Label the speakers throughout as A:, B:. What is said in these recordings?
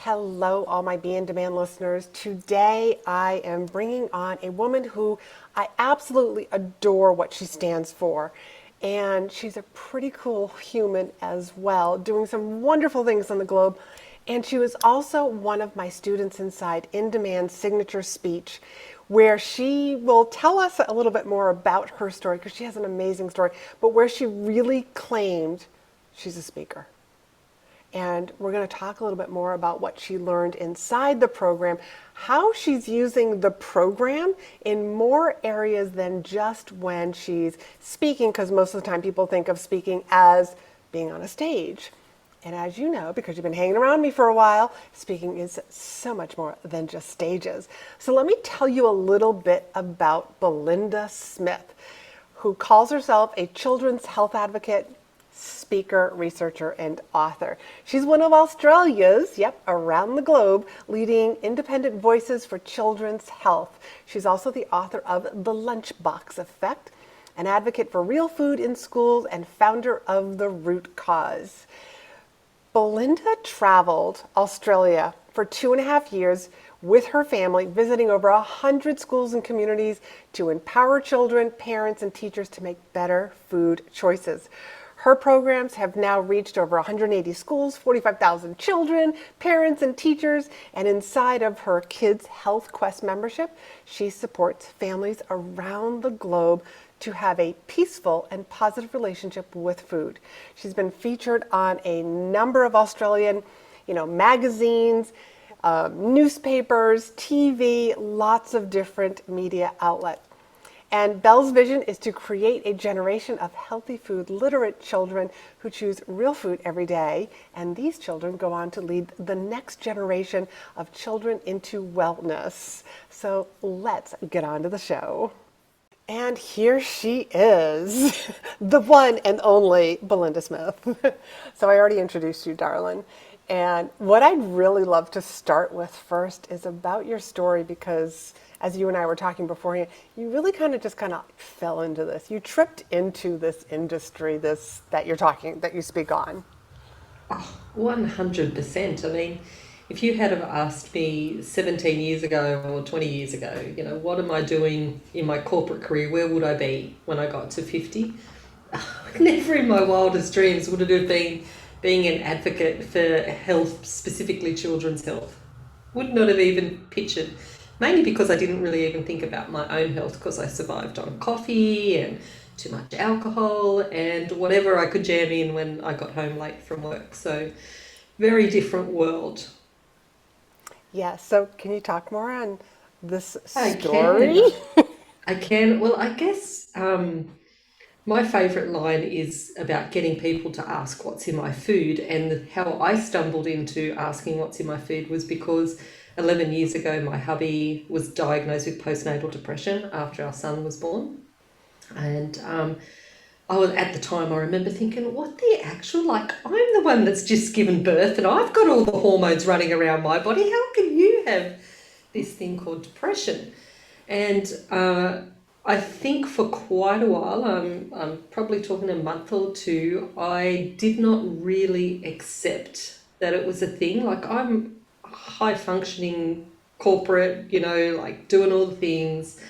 A: Hello, all my Be in Demand listeners. Today I am bringing on a woman who I absolutely adore what she stands for. And she's a pretty cool human as well, doing some wonderful things on the globe. And she was also one of my students inside In Demand's signature speech, where she will tell us a little bit more about her story, because she has an amazing story, but where she really claimed she's a speaker. And we're going to talk a little bit more about what she learned inside the program, how she's using the program in more areas than just when she's speaking, because most of the time people think of speaking as being on a stage. And as you know, because you've been hanging around me for a while, speaking is so much more than just stages. So let me tell you a little bit about Belinda Smith, who calls herself a children's health advocate, speaker, researcher, and author. She's one of Australia's, around the globe, leading independent voices for children's health. She's also the author of The Lunchbox Effect, an advocate for real food in schools, and founder of The Root Cause. Belinda traveled Australia for 2.5 years with her family, visiting over 100 schools and communities to empower children, parents, and teachers to make better food choices. Her programs have now reached over 180 schools, 45,000 children, parents, and teachers. And inside of her Kids Health Quest membership, she supports families around the globe to have a peaceful and positive relationship with food. She's been featured on a number of Australian, magazines, newspapers, TV, lots of different media outlets. And Belle's vision is to create a generation of healthy food literate children who choose real food every day. And these children go on to lead the next generation of children into wellness. So let's get on to the show. And here she is, the one and only Belinda Smith. So I already introduced you, darling. And what I'd really love to start with first is about your story, because as you and I were talking beforehand, you really kind of fell into this. You tripped into this industry, that you speak on.
B: Oh, 100%. I mean, if you had have asked me 17 years ago or 20 years ago, what am I doing in my corporate career? Where would I be when I got to 50? Never in my wildest dreams would it have been being an advocate for health, specifically children's health. Would not have even pictured, mainly because I didn't really even think about my own health, because I survived on coffee and too much alcohol and whatever I could jam in when I got home late from work. So very different world.
A: Yeah, so can you talk more on this
B: I
A: story?
B: can. I can. Well, I guess my favourite line is about getting people to ask what's in my food, and how I stumbled into asking what's in my food was because 11 years ago my hubby was diagnosed with postnatal depression after our son was born. And I was at the time, I remember thinking, what the actual, like, I'm the one that's just given birth and I've got all the hormones running around my body. How can you have this thing called depression? And I think for quite a while, I'm probably talking a month or two, I did not really accept that it was a thing. Like, I'm high functioning corporate, like doing all the things.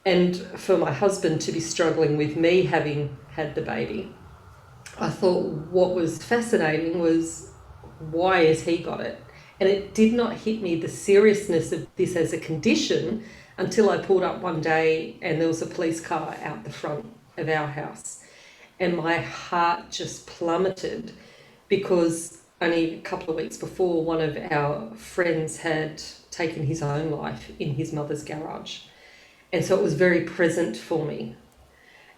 B: And for my husband to be struggling with me having had the baby, I thought what was fascinating was, why has he got it? And it did not hit me, the seriousness of this as a condition, until I pulled up one day and there was a police car out the front of our house. And my heart just plummeted, because only a couple of weeks before, one of our friends had taken his own life in his mother's garage. And so it was very present for me.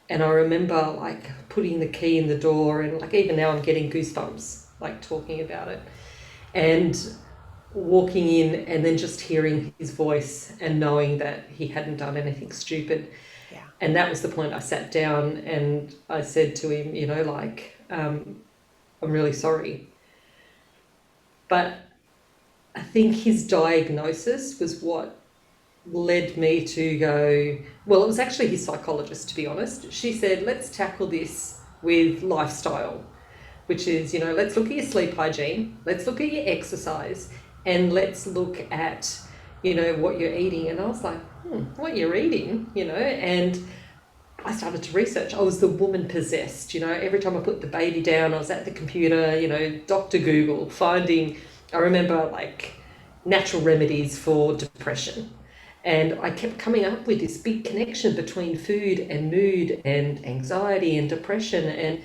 B: And I remember like putting the key in the door, and like even now I'm getting goosebumps like talking about it. And walking in and then just hearing his voice and knowing that he hadn't done anything stupid.
A: Yeah.
B: And that was the point. I sat down and I said to him, I'm really sorry. But I think his diagnosis was what led me to go, well, it was actually his psychologist, to be honest. She said, let's tackle this with lifestyle. which is, let's look at your sleep hygiene, let's look at your exercise, and let's look at, what you're eating. And I was like, what you're eating, and I started to research. I was the woman possessed, every time I put the baby down, I was at the computer, Dr. Google, finding, I remember like natural remedies for depression. And I kept coming up with this big connection between food and mood and anxiety and depression.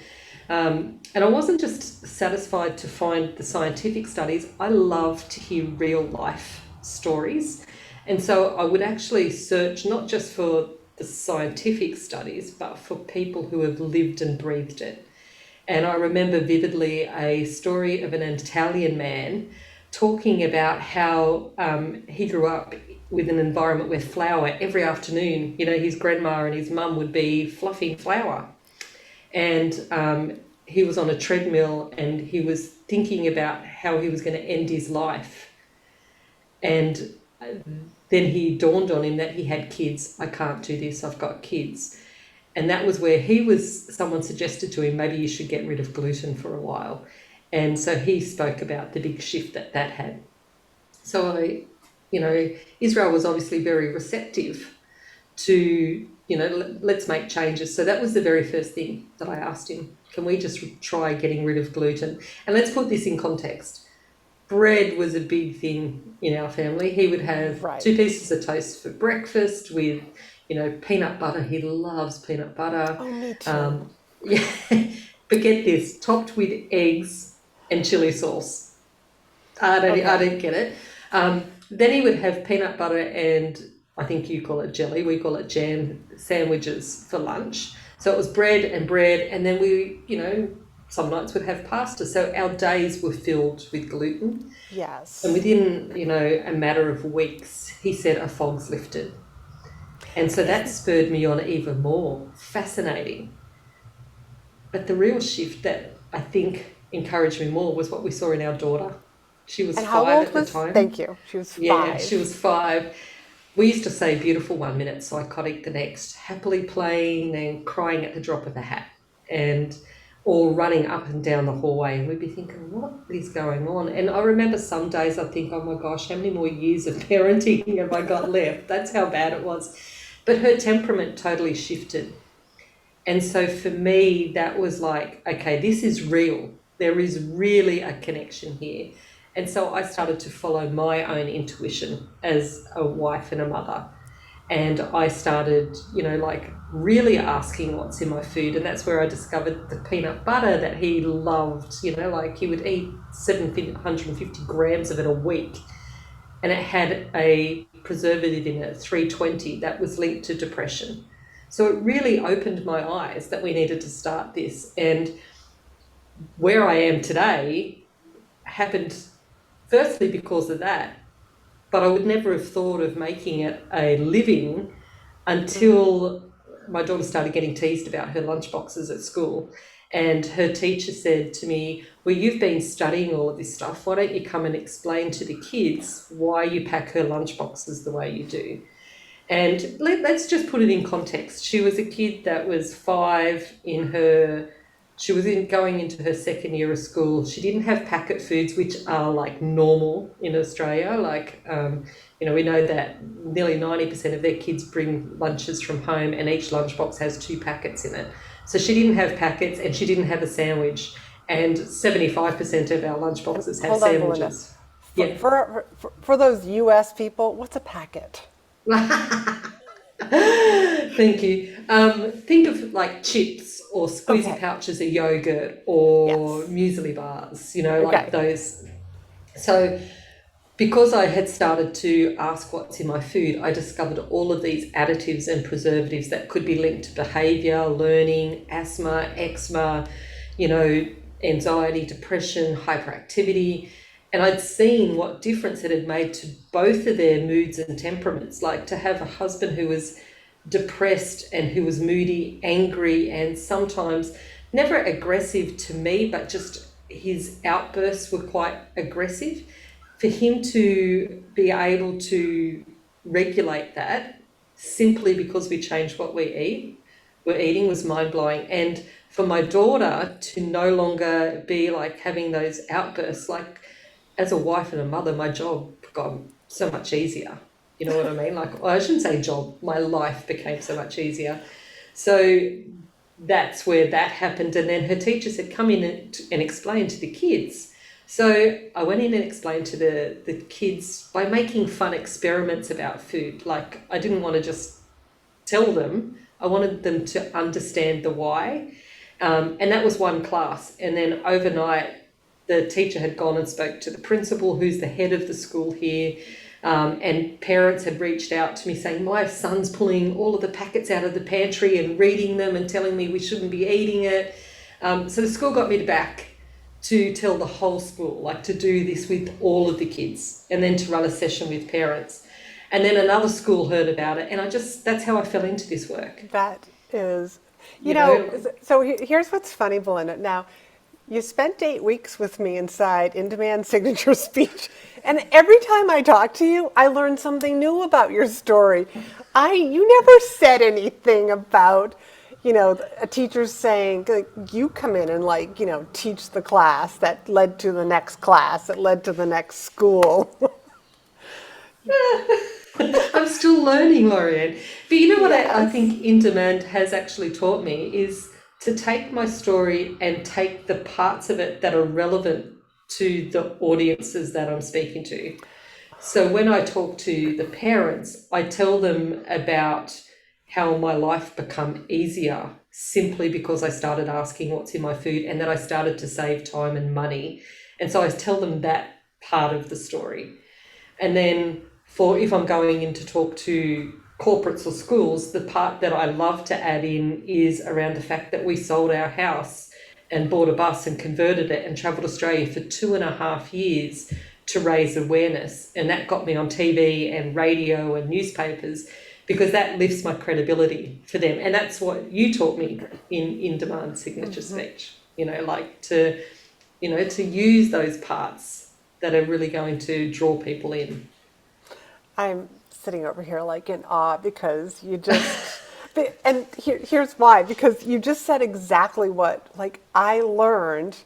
B: And I wasn't just satisfied to find the scientific studies. I love to hear real life stories. And so I would actually search not just for the scientific studies, but for people who have lived and breathed it. And I remember vividly a story of an Italian man talking about how he grew up with an environment where flour every afternoon, his grandma and his mum would be fluffing flour. And he was on a treadmill and he was thinking about how he was going to end his life. And then he dawned on him that he had kids. I can't do this, I've got kids. And that was where someone suggested to him, maybe you should get rid of gluten for a while. And so he spoke about the big shift that had. So, Israel was obviously very receptive to, let's make changes. So that was the very first thing that I asked him. Can we just try getting rid of gluten? And let's put this in context. Bread was a big thing in our family. He would have 2 pieces of toast for breakfast with, peanut butter. He loves peanut butter.
A: Oh, me too.
B: Yeah. But get this, topped with eggs and chili sauce. I don't get it. Then he would have peanut butter and I think you call it jelly, we call it jam sandwiches for lunch. So it was bread, and then we, some nights would have pasta. So our days were filled with gluten.
A: Yes.
B: And within, a matter of weeks, he said a fog's lifted. And so that spurred me on even more. Fascinating. But the real shift that I think encouraged me more was what we saw in our daughter. She was
A: And
B: 5
A: how old
B: at the
A: was?
B: time.
A: Thank you. She was 5.
B: Yeah, she was 5. We used to say beautiful 1 minute, psychotic the next, happily playing and crying at the drop of a hat, or running up and down the hallway, and we'd be thinking, what is going on? And I remember some days I think, oh my gosh, how many more years of parenting have I got left? That's how bad it was. But her temperament totally shifted. And so for me, that was like, okay, this is real. There is really a connection here. And so I started to follow my own intuition as a wife and a mother. And I started, really asking what's in my food. And that's where I discovered the peanut butter that he loved. He would eat 750 grams of it a week. And it had a preservative in it, 320, that was linked to depression. So it really opened my eyes that we needed to start this. And where I am today happened firstly because of that, but I would never have thought of making it a living until my daughter started getting teased about her lunchboxes at school. And her teacher said to me, well, you've been studying all of this stuff. Why don't you come and explain to the kids why you pack her lunchboxes the way you do? And let's just put it in context. She was a kid that was 5 she was going into her second year of school. She didn't have packet foods, which are like normal in Australia. We know that nearly 90% of their kids bring lunches from home and each lunchbox has 2 packets in it. So she didn't have packets and she didn't have a sandwich. And 75% of our lunchboxes have sandwiches.
A: Yeah. For those US people, what's a packet?
B: Thank you. Think of like chips or squeezy pouches of yogurt or muesli bars, like those. So because I had started to ask what's in my food, I discovered all of these additives and preservatives that could be linked to behavior, learning, asthma, eczema, anxiety, depression, hyperactivity. And I'd seen what difference it had made to both of their moods and temperaments. Like to have a husband who was depressed and who was moody, angry, and sometimes never aggressive to me, but just his outbursts were quite aggressive. For him to be able to regulate that simply because we changed what we're eating was mind-blowing. And for my daughter to no longer be like having those outbursts. Like, as a wife and a mother, my job got so much easier. You know what I mean? Like, well, I shouldn't say job, my life became so much easier. So that's where that happened. And then her teachers had come in and explained to the kids. So I went in and explained to the kids by making fun experiments about food. Like, I didn't want to just tell them, I wanted them to understand the why. And that was one class. And then overnight, the teacher had gone and spoke to the principal, who's the head of the school here. And parents had reached out to me saying, my son's pulling all of the packets out of the pantry and reading them and telling me we shouldn't be eating it. So the school got me back to tell the whole school, like to do this with all of the kids and then to run a session with parents. And then another school heard about it. And that's how I fell into this work.
A: That is,
B: You know,
A: so here's what's funny, Belinda. Now, you spent 8 weeks with me inside In Demand Signature Speech, and every time I talk to you, I learn something new about your story. You never said anything about, a teacher saying, like, you come in and teach the class that led to the next class, that led to the next school.
B: I'm still learning, Laurie-Ann. But you know what I
A: Yes.
B: think In Demand has actually taught me is to take my story and take the parts of it that are relevant to the audiences that I'm speaking to. So when I talk to the parents, I tell them about how my life become easier simply because I started asking what's in my food and that I started to save time and money. And so I tell them that part of the story. And then for if I'm going in to talk to corporates or schools, the part that I love to add in is around the fact that we sold our house and bought a bus and converted it and travelled Australia for 2.5 years to raise awareness. And that got me on TV and radio and newspapers because that lifts my credibility for them. And that's what you taught me in demand signature speech, to use those parts that are really going to draw people in.
A: I'm sitting over here like in awe because you just, and here's why, because you just said exactly what I learned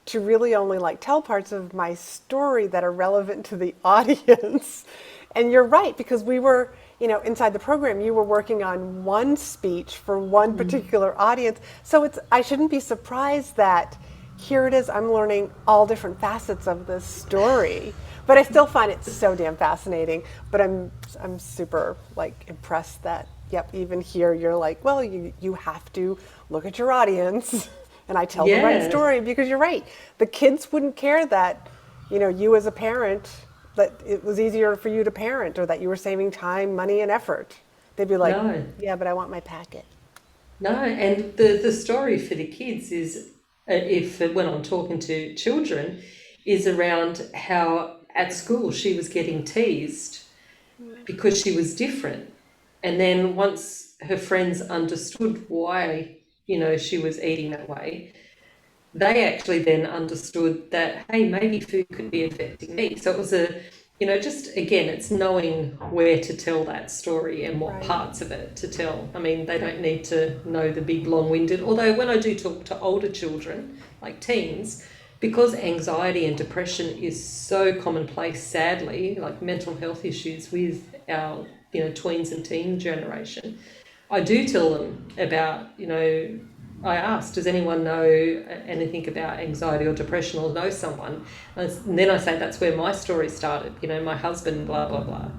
A: to really only tell parts of my story that are relevant to the audience. And you're right, because we were, inside the program, you were working on one speech for one particular audience. So I shouldn't be surprised that here it is, I'm learning all different facets of this story. But I still find it so damn fascinating. But I'm super impressed that, yep, even here you're well, you have to look at your audience and I tell the right
B: Yeah.
A: story, because you're right. The kids wouldn't care that, you as a parent, that it was easier for you to parent or that you were saving time, money, and effort. They'd be like,
B: No.
A: yeah, but I want my packet.
B: No, and the story for the kids is, if when I'm talking to children, is around how at school she was getting teased because she was different. And then once her friends understood why, she was eating that way, they actually then understood that, hey, maybe food could be affecting me. So it was just again, it's knowing where to tell that story and what
A: Right.
B: parts of it to tell. I mean, they don't need to know the big long winded, although when I do talk to older children, like teens, because anxiety and depression is so commonplace, sadly, like mental health issues with our, tweens and teen generation, I do tell them about, I ask, does anyone know anything about anxiety or depression or know someone? And then I say that's where my story started, my husband, blah, blah, blah.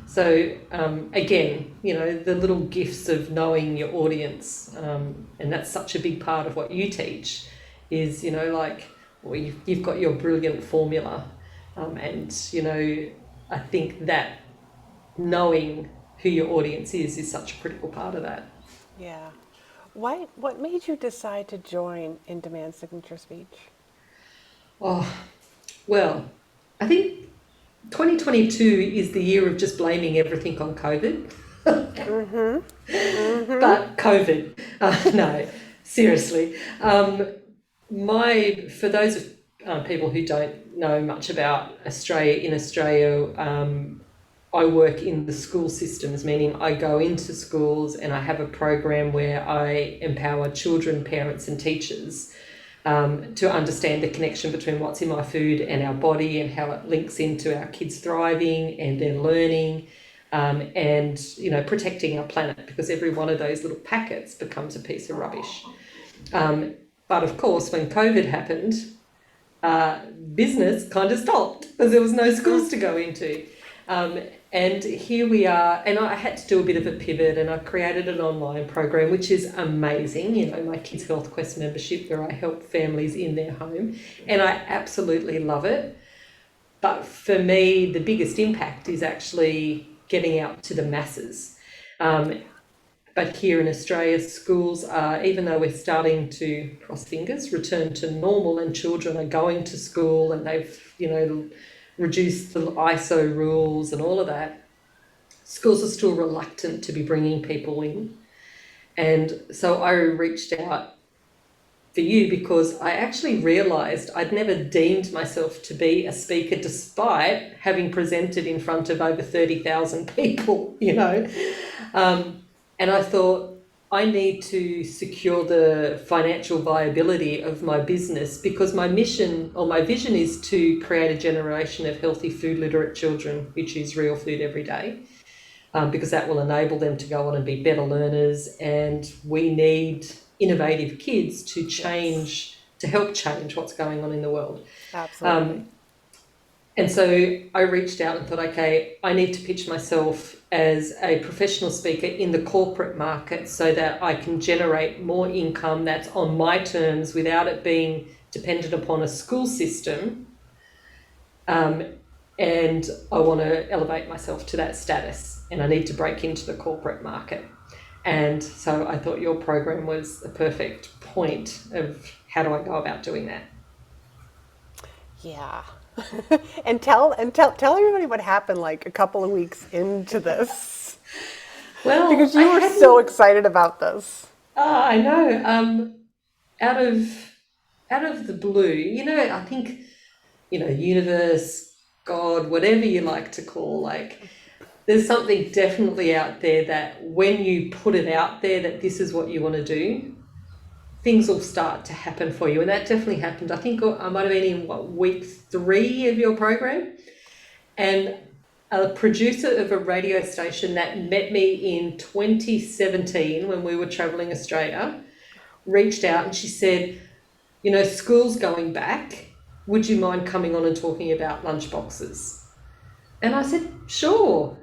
B: So again, the little gifts of knowing your audience, and that's such a big part of what you teach is, well, you've got your brilliant formula. And, I think that knowing who your audience is such a critical part of that.
A: Yeah. What made you decide to join In Demand Signature Speech?
B: Oh, well, I think 2022 is the year of just blaming everything on COVID. But COVID, no, seriously. For those people who don't know much about Australia, I work in the school systems, meaning I go into schools and I have a program where I empower children, parents and teachers to understand the connection between what's in my food and our body and how it links into our kids thriving and their learning, and, you know, protecting our planet, because every one of those little packets becomes a piece of rubbish. But of course, when COVID happened, business kind of stopped because there was no schools to go into. And here we are, and I had to do a bit of a pivot, and I created an online program, which is amazing. You know, my Kids Health Quest membership, where I help families in their home, and I absolutely love it. But for me, the biggest impact is actually getting out to the masses. But here in Australia, schools are, even though we're starting to, cross fingers, return to normal and children are going to school and they've, you know, reduced the ISO rules and all of that, schools are still reluctant to be bringing people in. And so I reached out for you because I actually realised I'd never deemed myself to be a speaker despite having presented in front of over 30,000 people, you know. And I thought, I need to secure the financial viability of my business, because my mission or my vision is to create a generation of healthy food literate children who choose real food every day, because that will enable them to go on and be better learners. And we need innovative kids to change, to help change what's going on in the world.
A: Absolutely.
B: And so I reached out and thought, okay, I need to pitch myself as a professional speaker in the corporate market so that I can generate more income that's on my terms without it being dependent upon a school system. And I want to elevate myself to that status, and I need to break into the corporate market. And so I thought your program was the perfect point of how do I go about doing that.
A: Yeah. And tell everybody what happened like a couple of weeks into this.
B: Well,
A: Because you were so excited about this.
B: I know. Out of the blue, you know, I think, you know, universe, God, whatever you like to call, like, there's something definitely out there that when you put it out there that this is what you want to do, things will start to happen for you. And that definitely happened. I think I might have been in week 3 of your program, and a producer of a radio station that met me in 2017 when we were traveling Australia reached out, and she said, you know, school's going back. Would you mind coming on and talking about lunchboxes? And I said, sure.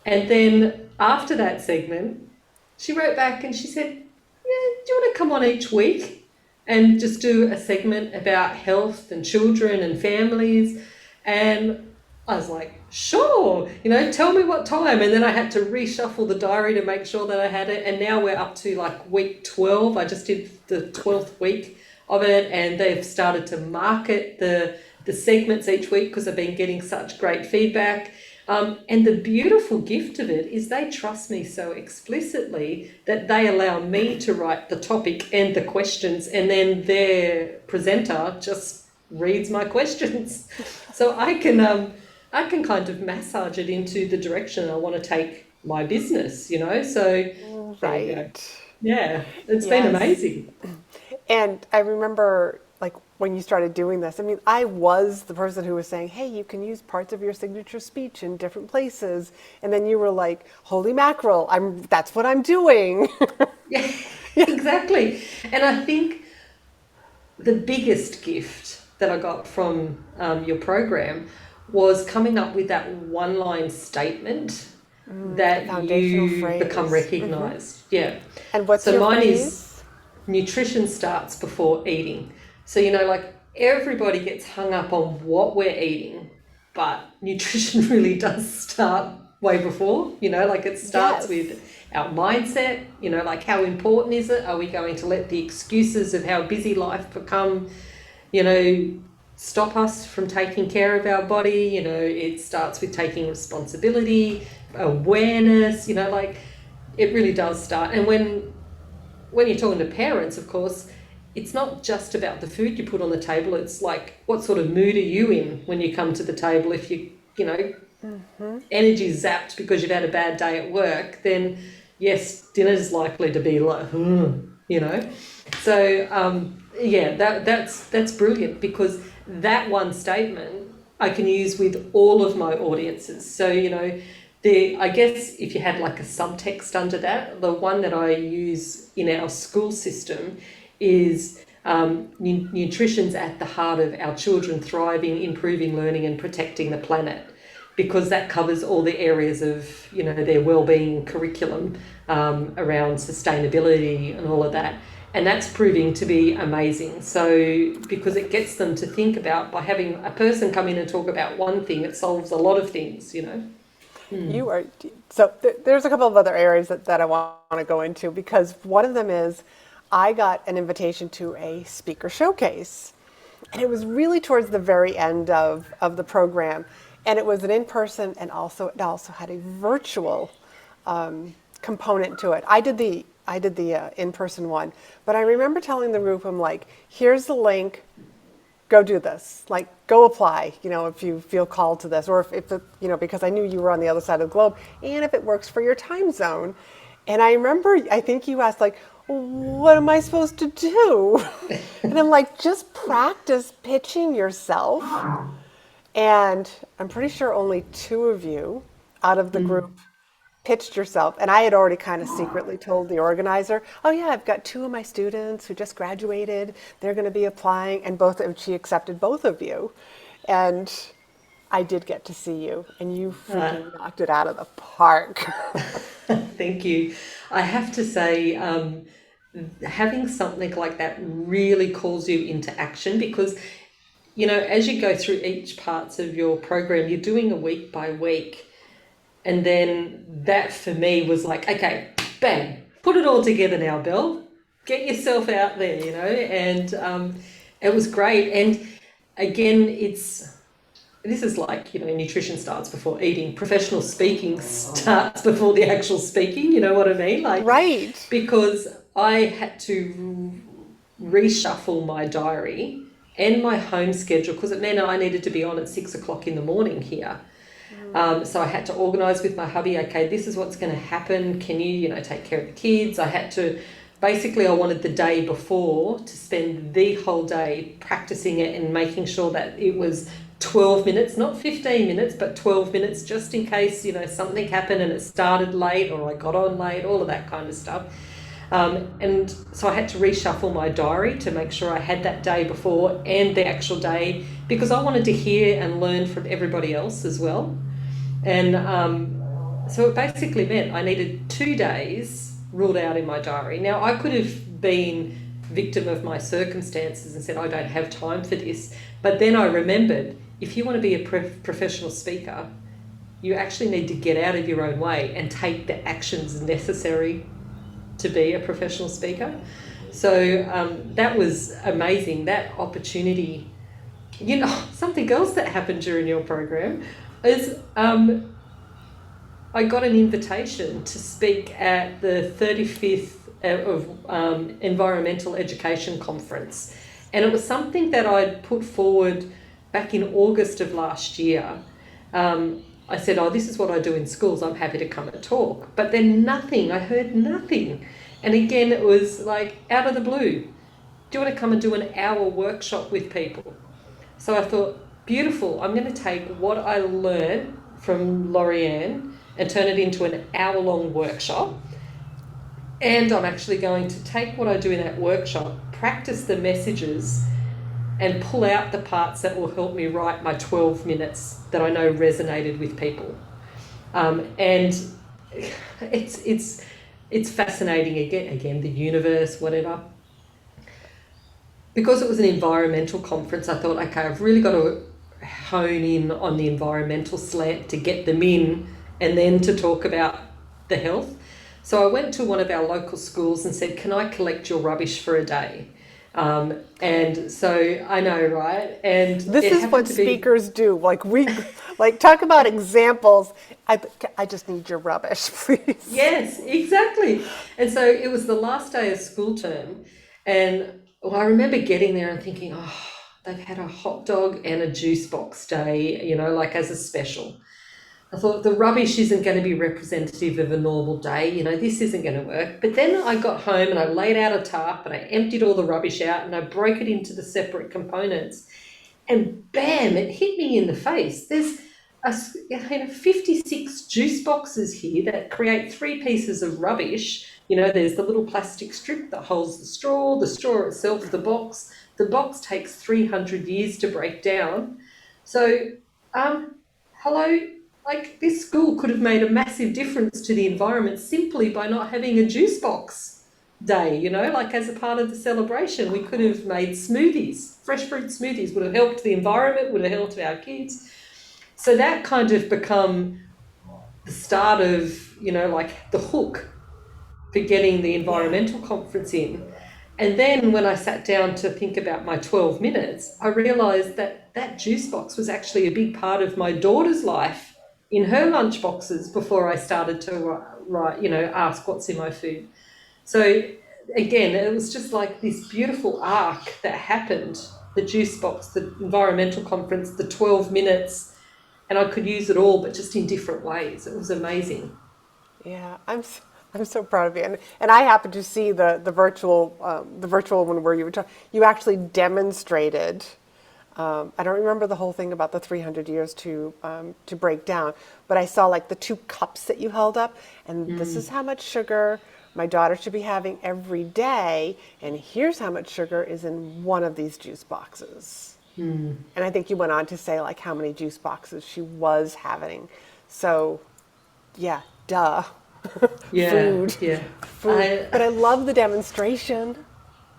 B: And then after that segment, she wrote back and she said, yeah, do you want to come on each week and just do a segment about health and children and families? And I was like, sure, you know, tell me what time. And then I had to reshuffle the diary to make sure that I had it. And now we're up to like week 12. I just did the 12th week of it, and they've started to market the segments each week because I've been getting such great feedback. And the beautiful gift of it is they trust me so explicitly that they allow me to write the topic and the questions, and then their presenter just reads my questions. So I can kind of massage it into the direction I want to take my business, you know. So
A: Right.
B: yeah, it's been amazing.
A: And I remember, like, when you started doing this, I mean, I was the person who was saying, hey, you can use parts of your signature speech in different places. And then you were like, holy mackerel, that's what I'm doing.
B: Yeah, exactly. And I think the biggest gift that I got from your program was coming up with that one-line statement that
A: foundational
B: you
A: phrase.
B: become recognized. Yeah.
A: And what's
B: So
A: your
B: mine
A: phrase?
B: is nutrition starts before eating. So, you know, like, everybody gets hung up on what we're eating, but nutrition really does start way before, you know, like, it starts with our mindset, you know, like, how important is it? Are we going to let the excuses of how busy life become, you know, stop us from taking care of our body? You know, it starts with taking responsibility, awareness, you know, like, it really does start. And when you're talking to parents, of course, it's not just about the food you put on the table. It's like, what sort of mood are you in when you come to the table? If you know, energy zapped because you've had a bad day at work, then yes, dinner's likely to be like, you know. So yeah, that's brilliant, because that one statement I can use with all of my audiences. So I guess if you had like a subtext under that, the one that I use in our school system is nutrition's at the heart of our children thriving, improving learning, and protecting the planet, because that covers all the areas of their well-being curriculum around sustainability and all of that. And that's proving to be amazing. So because it gets them to think about, by having a person come in and talk about one thing, it solves a lot of things.
A: You are so there's a couple of other areas that I want to go into, because one of them is I got an invitation to a speaker showcase, and it was really towards the very end of the program, and it was an in-person, and it also had a virtual component to it. I did the in-person one, but I remember telling the group, I'm like, here's the link, go do this, like go apply, if you feel called to this, or because I knew you were on the other side of the globe, and if it works for your time zone. And I remember, I think you asked, like, what am I supposed to do? And I'm like, just practice pitching yourself. And I'm pretty sure only two of you out of the group pitched yourself. And I had already kind of secretly told the organizer, oh yeah, I've got two of my students who just graduated. They're going to be applying, and she accepted both of you. And I did get to see you, and you freaking knocked it out of the park.
B: Thank you. I have to say, having something like that really calls you into action, because as you go through each parts of your program, you're doing a week by week. And then that for me was like, okay, bang, put it all together now, Belle. Get yourself out there, and it was great. And again, this is like, nutrition starts before eating. Professional speaking starts before the actual speaking, you know what I mean? Like,
A: Right.
B: because I had to reshuffle my diary and my home schedule, because it meant I needed to be on at 6 o'clock in the morning here. So I had to organise with my hubby, okay, this is what's going to happen. Can you, take care of the kids? I wanted the day before to spend the whole day practicing it and making sure that it was 12 minutes, not 15 minutes, but 12 minutes, just in case, something happened and it started late or I got on late, all of that kind of stuff. And so I had to reshuffle my diary to make sure I had that day before and the actual day, because I wanted to hear and learn from everybody else as well. And so it basically meant I needed 2 days ruled out in my diary. Now, I could have been victim of my circumstances and said, I don't have time for this. But then I remembered, if you want to be a professional speaker, you actually need to get out of your own way and take the actions necessary to be a professional speaker. So that was amazing, that opportunity. Something else that happened during your program is I got an invitation to speak at the 35th of Environmental Education Conference. And it was something that I'd put forward back in August of last year. I said, this is what I do in schools. I'm happy to come and talk. But then I heard nothing. And again, it was like out of the blue. Do you want to come and do an hour workshop with people? So I thought, beautiful, I'm going to take what I learned from Laurie-Ann and turn it into an hour-long workshop. And I'm actually going to take what I do in that workshop, practice the messages, and pull out the parts that will help me write my 12 minutes that I know resonated with people. And it's fascinating, again, the universe, whatever. Because it was an environmental conference, I thought, okay, I've really got to hone in on the environmental slant to get them in, and then to talk about the health. So I went to one of our local schools and said, can I collect your rubbish for a day? And so I know, right? And
A: This is what speakers do. Like talk about examples. I just need your rubbish, please.
B: Yes, exactly. And so it was the last day of school term, and I remember getting there and thinking, they've had a hot dog and a juice box day, like as a special. I thought the rubbish isn't going to be representative of a normal day. This isn't going to work. But then I got home and I laid out a tarp and I emptied all the rubbish out and I broke it into the separate components. And bam, it hit me in the face. There's 56 juice boxes here that create three pieces of rubbish. There's the little plastic strip that holds the straw itself, the box. The box takes 300 years to break down. So, hello, like this school could have made a massive difference to the environment simply by not having a juice box day, like as a part of the celebration. We could have made smoothies, fresh fruit smoothies would have helped the environment, would have helped our kids. So that kind of become the start of, like the hook for getting the environmental conference in. And then when I sat down to think about my 12 minutes, I realised that that juice box was actually a big part of my daughter's life in her lunch boxes before I started to write, ask what's in my food. So again, it was just like this beautiful arc that happened, the juice box, the environmental conference, the 12 minutes, and I could use it all, but just in different ways. It was amazing.
A: Yeah, I'm so proud of you. And I happened to see the virtual one where you actually demonstrated. I don't remember the whole thing about the 300 years to break down, but I saw like the two cups that you held up, and this is how much sugar my daughter should be having every day, and here's how much sugar is in one of these juice boxes. And I think you went on to say like how many juice boxes she was having. So, yeah, duh.
B: Yeah,
A: Food.
B: yeah.
A: But I love the demonstration.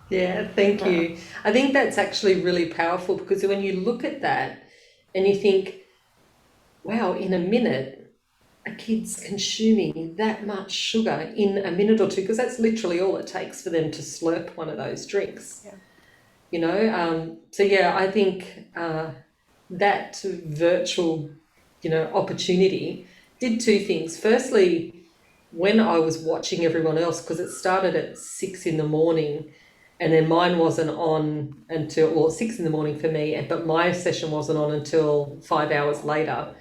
B: Yeah, thank you. I think that's actually really powerful because when you look at that and you think, wow, in a minute, a kid's consuming that much sugar in a minute or two, because that's literally all it takes for them to slurp one of those drinks.
A: Yeah.
B: So yeah, I think that virtual, opportunity did two things. Firstly, when I was watching everyone else, because it started at 6 in the morning and then mine wasn't on until, well, 6 in the morning for me, but my session wasn't on until 5 hours later.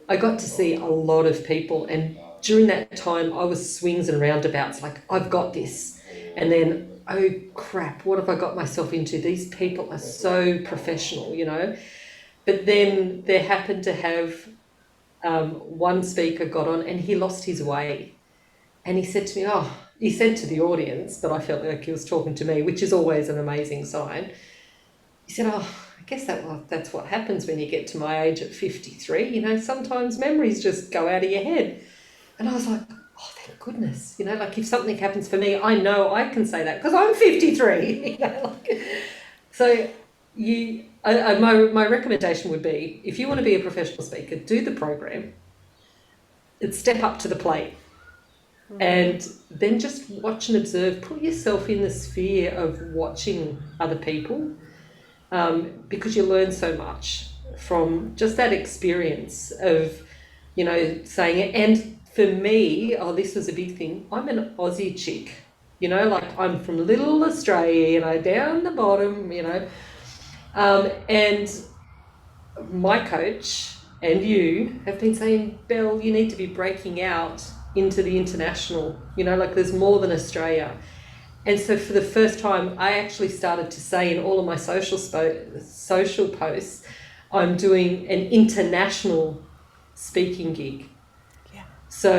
B: I got to see a lot of people, and during that time I was swings and roundabouts, like, I've got this. And then, oh crap, what have I got myself into? These people are so professional, But then there happened to have one speaker got on and he lost his way. And he said to me, he said to the audience, but I felt like he was talking to me, which is always an amazing sign. He said, I guess that's what happens when you get to my age at 53. Sometimes memories just go out of your head. And I was like, oh, thank goodness. Like if something happens for me, I know I can say that because I'm 53. So my recommendation would be, if you want to be a professional speaker, do the program. It's step up to the plate. And then just watch and observe, put yourself in the sphere of watching other people, because you learn so much from just that experience of, saying it. And for me, this was a big thing, I'm an Aussie chick, like I'm from little Australia, down the bottom, and my coach and you have been saying, Belle, you need to be breaking out into the international, like there's more than Australia. And so for the first time, I actually started to say in all of my social posts, I'm doing an international speaking gig.
A: Yeah.
B: So,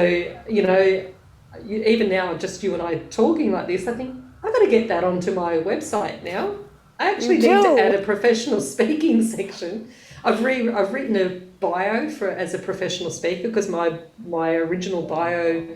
B: even now, just you and I talking like this, I think I've got to get that onto my website now. I actually need to add a professional speaking section. I've written a bio as a professional speaker because my original bio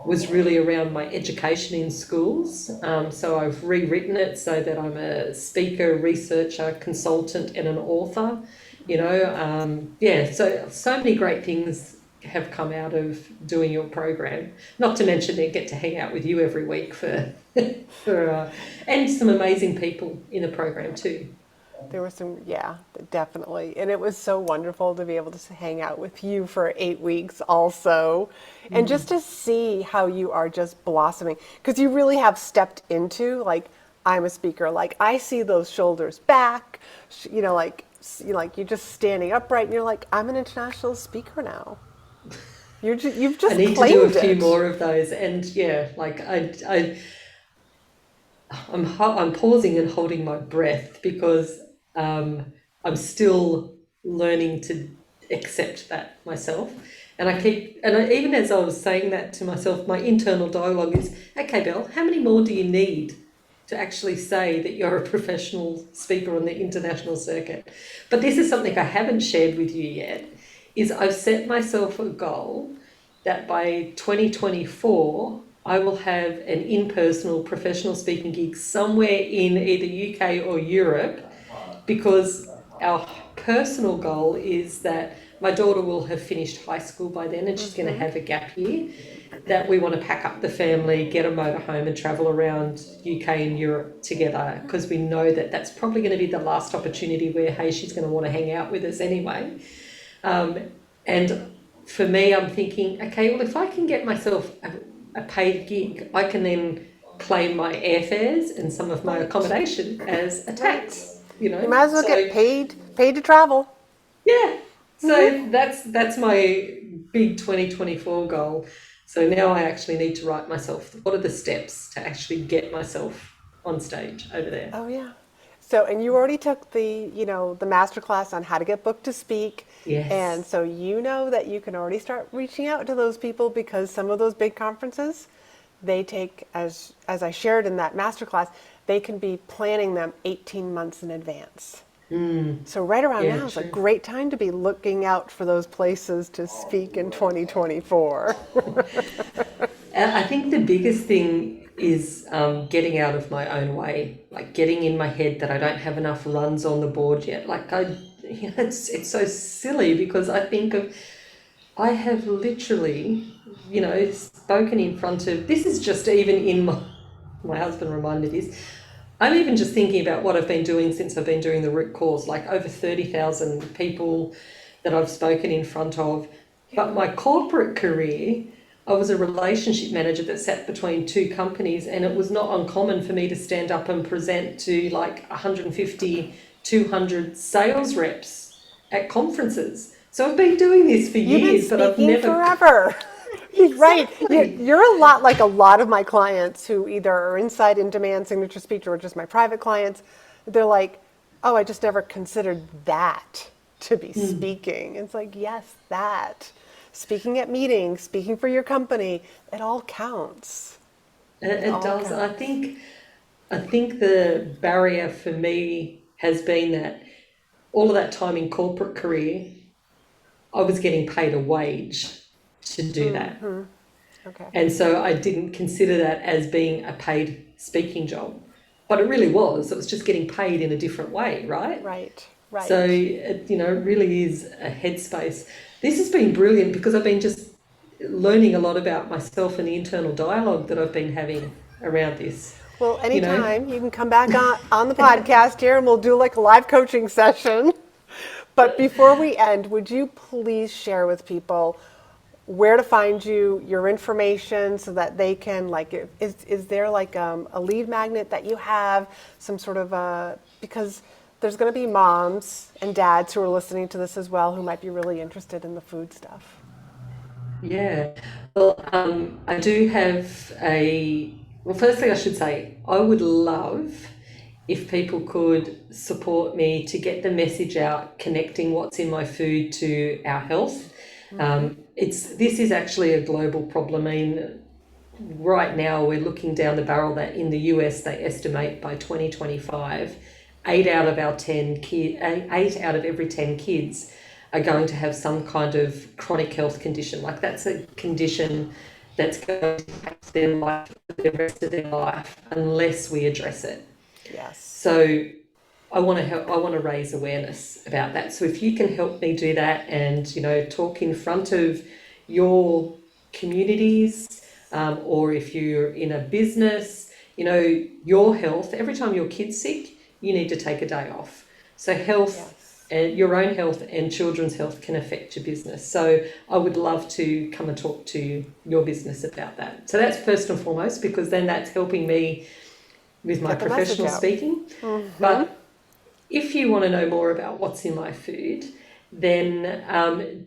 B: was really around my education in schools. So I've rewritten it so that I'm a speaker, researcher, consultant, and an author. So many great things have come out of doing your program. Not to mention I get to hang out with you every week and some amazing people in the program too.
A: There were some, yeah, definitely. And it was so wonderful to be able to hang out with you for 8 weeks also. And just to see how you are just blossoming. Because you really have stepped into, like, I'm a speaker. Like, I see those shoulders back, like you're just standing upright and you're like, I'm an international speaker now. You've
B: I
A: just
B: need to do a
A: claimed
B: few
A: it.
B: more of those. And yeah, like I'm pausing and holding my breath because I'm still learning to accept that myself. And even as I was saying that to myself, my internal dialogue is, okay, Belle, how many more do you need to actually say that you're a professional speaker on the international circuit? But this is something I haven't shared with you yet, is I've set myself a goal that by 2024, I will have an in-personal professional speaking gig somewhere in either UK or Europe, because our personal goal is that my daughter will have finished high school by then and she's going to have a gap year, that we want to pack up the family, get a motorhome and travel around UK and Europe together, because we know that that's probably going to be the last opportunity where, hey, she's going to want to hang out with us anyway. And for me, I'm thinking, okay, well, if I can get myself a paid gig, I can then claim my airfares and some of my accommodation as a tax,
A: You might as well get
B: So
A: paid to travel.
B: yeah, so that's my big 2024 goal. So now I actually need to write myself, what are the steps to actually get myself on stage over there?
A: Oh yeah. So, and you already took the master class on how to get booked to speak. And
B: Yes.
A: so you know that you can already start reaching out to those people, because some of those big conferences, they take, as I shared in that master class, they can be planning them 18 months in advance. So right around
B: Yeah,
A: now is a
B: true.
A: great time to be looking out for those places to speak in 2024.
B: I think the biggest thing is getting out of my own way, like getting in my head that I don't have enough runs on the board yet. It's so silly, because I have literally, spoken in front of, this is just even in my husband reminded me this. I'm even just thinking about what I've been doing since I've been doing the root cause, like over 30,000 people that I've spoken in front of. But my corporate career, I was a relationship manager that sat between two companies, and it was not uncommon for me to stand up and present to like 150, 200 sales reps at conferences. So I've been doing this for
A: You've been
B: years, but I've
A: speaking
B: never.
A: forever. Right.
B: Exactly.
A: You're a lot like a lot of my clients who either are inside in demand signature speaker or just my private clients. They're like, oh, I just never considered that to be speaking. It's like, yes, that. Speaking at meetings, speaking for your company, it all counts. It
B: It
A: all
B: does.
A: counts.
B: I think the barrier for me has been that all of that time in corporate career, I was getting paid a wage to do that.
A: Okay.
B: And so I didn't consider that as being a paid speaking job. But it really was. It was just getting paid in a different way, right?
A: Right.
B: So
A: Right.
B: it really is a headspace. This has been brilliant because I've been just learning a lot about myself and the internal dialogue that I've been having around this.
A: Well,
B: You know,
A: anytime you can come back on the podcast here and we'll do like a live coaching session. But before we end, would you please share with people where to find you, your information, so that they can is there like a lead magnet that you have, some sort of because there's going to be moms and dads who are listening to this as well who might be really interested in the food stuff.
B: yeah. Well, I do have well, firstly, I should say, I would love if people could support me to get the message out, connecting what's in my food to our health. This is actually a global problem. I mean, right now we're looking down the barrel that in the US they estimate by 2025, 8 out of every 10 kids are going to have some kind of chronic health condition. Like that's a condition that's going to impact their life for the rest of their life unless we address it.
A: Yes.
B: So I want to help. I want to raise awareness about that. So if you can help me do that, and talk in front of your communities, or if you're in a business, your health. Every time your kid's sick, you need to take a day off. So health
A: Yes.
B: and your own health and children's health can affect your business. So I would love to come and talk to your business about that. So that's first and foremost, because then that's helping me with my
A: Get the message
B: professional
A: out.
B: speaking. But if you want to know more about what's in my food, then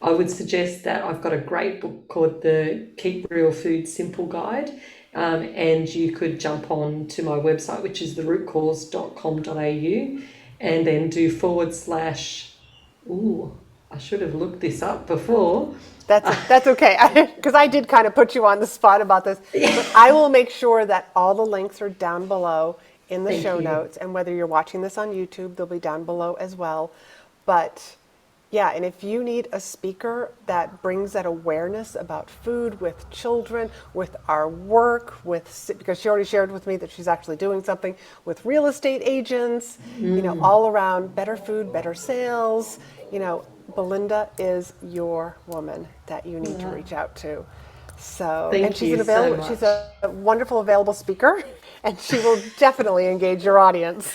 B: I would suggest that I've got a great book called the Keep Real Food Simple Guide. And you could jump on to my website, which is therootcause.com.au, and then do forward slash, ooh, I should have looked this up before.
A: That's okay, because I did kind of put you on the spot about this. But I will make sure that all the links are down below in the
B: Thank
A: show
B: you.
A: notes. And whether you're watching this on YouTube, they'll be down below as well. But yeah, and if you need a speaker that brings that awareness about food with children, with our work, because she already shared with me that she's actually doing something with real estate agents, all around better food, better sales, Belinda is your woman that you need to reach out to. So, and
B: Thank you so
A: she's
B: much.
A: a wonderful available speaker, and she will definitely engage your audience.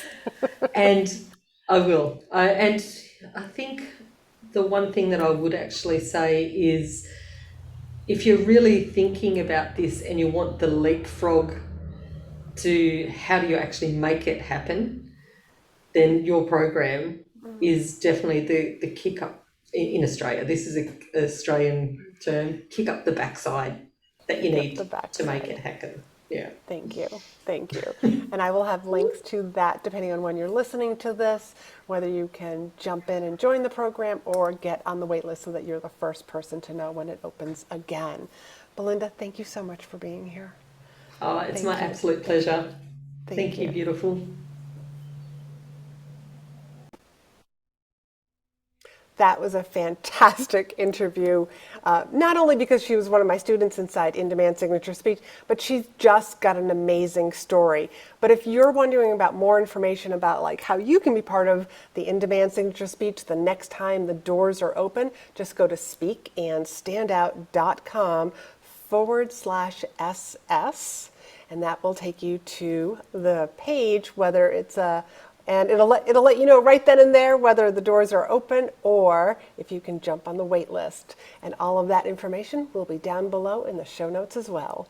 B: And I will. And I think the one thing that I would actually say is if you're really thinking about this and you want the leapfrog to how do you actually make it happen, then your program is definitely the kick up in Australia. This is an Australian term, kick up the backside that you
A: Pick up the
B: need to make
A: backside.
B: it happen. Yeah.
A: Thank you. Thank you. And I will have links to that depending on when you're listening to this, whether you can jump in and join the program or get on the wait list so that you're the first person to know when it opens again. Belinda, thank you so much for being here.
B: Oh, it's my
A: Thank you.
B: absolute pleasure.
A: Thank
B: Thank you,
A: you.
B: beautiful.
A: That was a fantastic interview, not only because she was one of my students inside In Demand Signature Speech, but she's just got an amazing story. But if you're wondering about more information about like how you can be part of the In Demand Signature Speech the next time the doors are open, just go to speakandstandout.com/SS, and that will take you to the page, whether it's a and it'll let you know right then and there whether the doors are open or if you can jump on the wait list. And all of that information will be down below in the show notes as well.